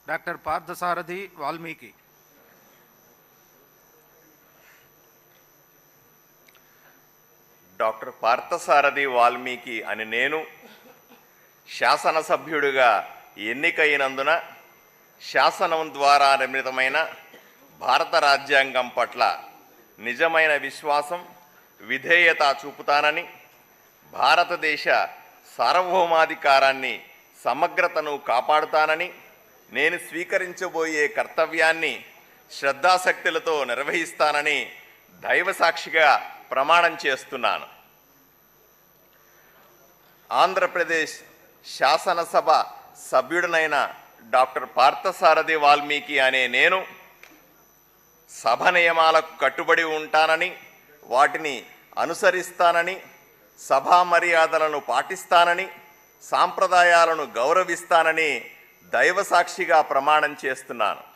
Doctor Parthasarathi Valmiki. Doctor Parthasarathi Valmiki అని నేను శాసనసభ్యుడిగా ఎన్నికైనందున శాసనం ద్వారా నిర్మితమైన భారత రాజ్యాంగం పట్ల నిజమైన విశ్వాసం, విధేయత చూపుతానని, భారతదేశ సార్వభౌమాధికారాన్ని, సమగ్రతను కాపాడుతానని, నేను స్వీకరించబోయే కర్తవ్యాన్ని శ్రద్ధాశక్తులతో నిర్వహిస్తానని దైవసాక్షిగా ప్రమాణం చేస్తున్నాను. ఆంధ్రప్రదేశ్ శాసనసభ సభ్యుడినైన డాక్టర్ పార్థసారథి వాల్మీకి అనే నేను సభ నియమాలకు కట్టుబడి ఉంటానని, వాటిని అనుసరిస్తానని, సభా మర్యాదలను పాటిస్తానని, సాంప్రదాయాలను గౌరవిస్తానని దైవసాక్షిగా ప్రమాణం చేస్తున్నాను.